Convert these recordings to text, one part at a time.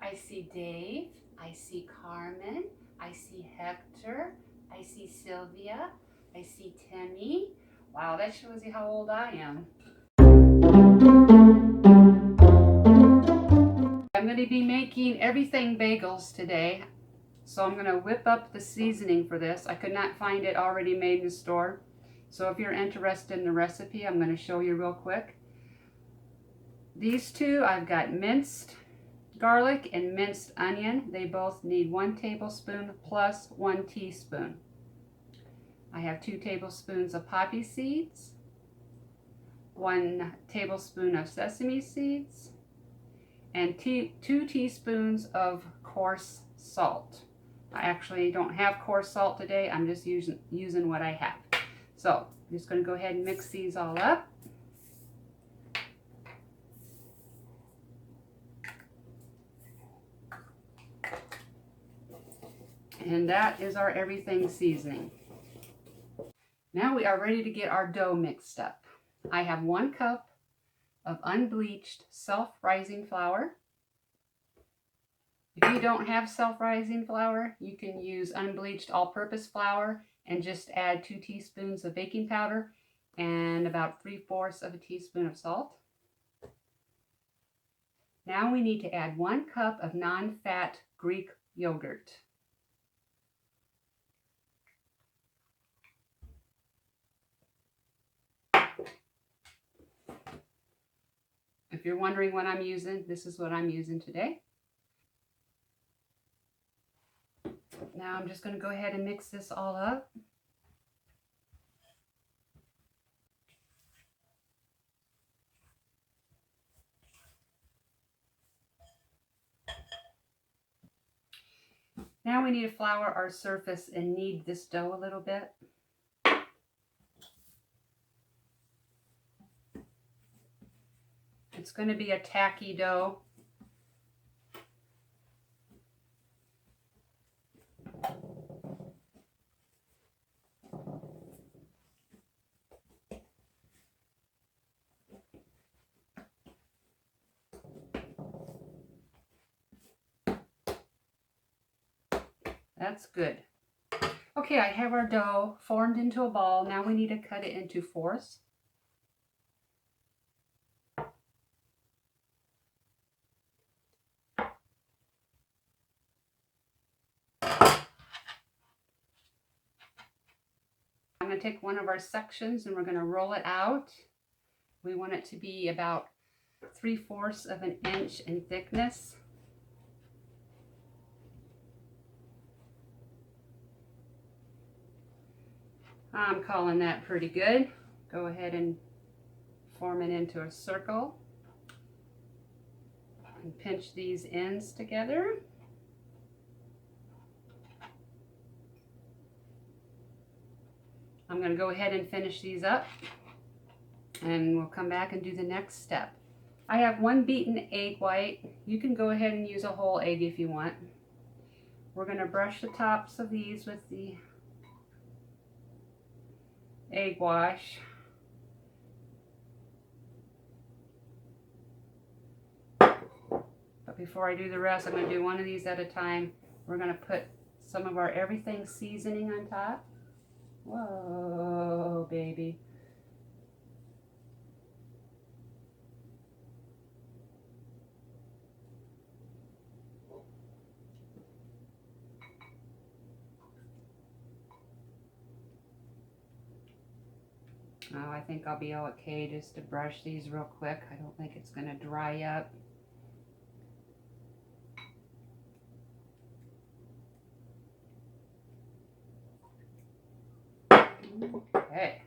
I see Dave, I see Carmen, I see Hector, I see Sylvia, I see Timmy. Wow, that shows you how old I am. I'm going to be making everything bagels today. So I'm going to whip up the seasoning for this. I could not find it already made in the store. So if you're interested in the recipe, I'm going to show you real quick. These two, I've got minced garlic and minced onion. They both need 1 tablespoon plus 1 teaspoon. I have 2 tablespoons of poppy seeds, 1 tablespoon of sesame seeds, and 2 teaspoons of coarse salt. I actually don't have coarse salt today. I'm just using what I have. So I'm just going to go ahead and mix these all up. And that is our everything seasoning. Now we are ready to get our dough mixed up. I have 1 cup of unbleached self-rising flour. If you don't have self-rising flour, you can use unbleached all-purpose flour and just add 2 teaspoons of baking powder and about 3/4 of a teaspoon of salt. Now we need to add 1 cup of non-fat Greek yogurt. If you're wondering what I'm using, this is what I'm using today. Now I'm just going to go ahead and mix this all up. Now we need to flour our surface and knead this dough a little bit. It's going to be a tacky dough. That's good. Okay, I have our dough formed into a ball. Now we need to cut it into 4ths. I'm going to take one of our sections and we're going to roll it out. We want it to be about 3/4 of an inch in thickness. I'm calling that pretty good. Go ahead and form it into a circle and pinch these ends together. I'm going to go ahead and finish these up and we'll come back and do the next step. I have 1 beaten egg white. You can go ahead and use a whole egg if you want. We're going to brush the tops of these with the egg wash. But before I do the rest, I'm going to do one of these at a time. We're going to put some of our everything seasoning on top. Whoa, baby. Oh, I think I'll be okay just to brush these real quick. I don't think it's going to dry up. Okay.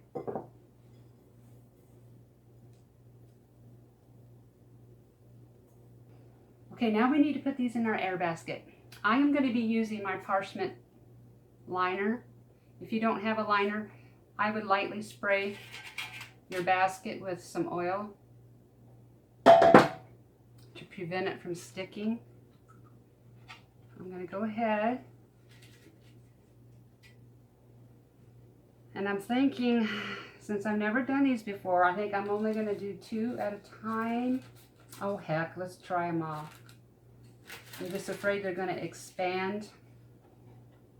Okay, now we need to put these in our air basket. I am going to be using my parchment liner. If you don't have a liner, I would lightly spray your basket with some oil to prevent it from sticking. I'm going to go ahead and I'm thinking, since I've never done these before, I think I'm only going to do 2 at a time. Oh heck, let's try them all. I'm just afraid they're going to expand.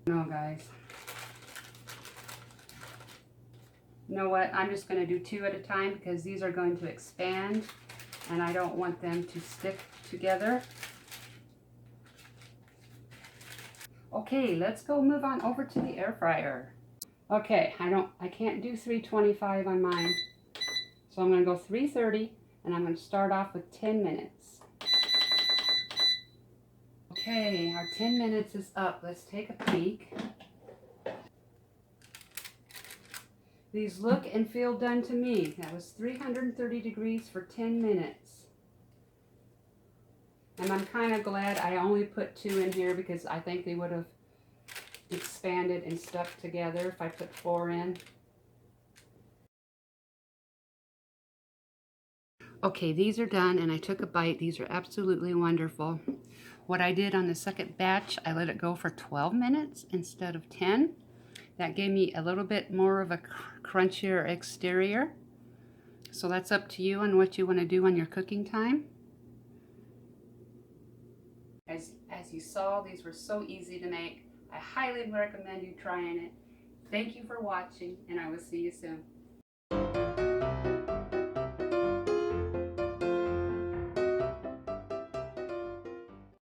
No, guys. You know what? I'm just going to do 2 at a time because these are going to expand and I don't want them to stick together. Okay, let's go move on over to the air fryer. Okay, I can't do 325 on mine. So I'm going to go 330 and I'm going to start off with 10 minutes. Okay, our 10 minutes is up. Let's take a peek. These look and feel done to me. That was 330 degrees for 10 minutes. And I'm kind of glad I only put 2 in here because I think they would have expanded and stuck together if I put 4 in. Okay, these are done and I took a bite. These are absolutely wonderful. What I did on the second batch, I let it go for 12 minutes instead of 10. That gave me a little bit more of a crunchier exterior. So that's up to you on what you want to do on your cooking time. As you saw, these were so easy to make. I highly recommend you trying it. Thank you for watching, and I will see you soon.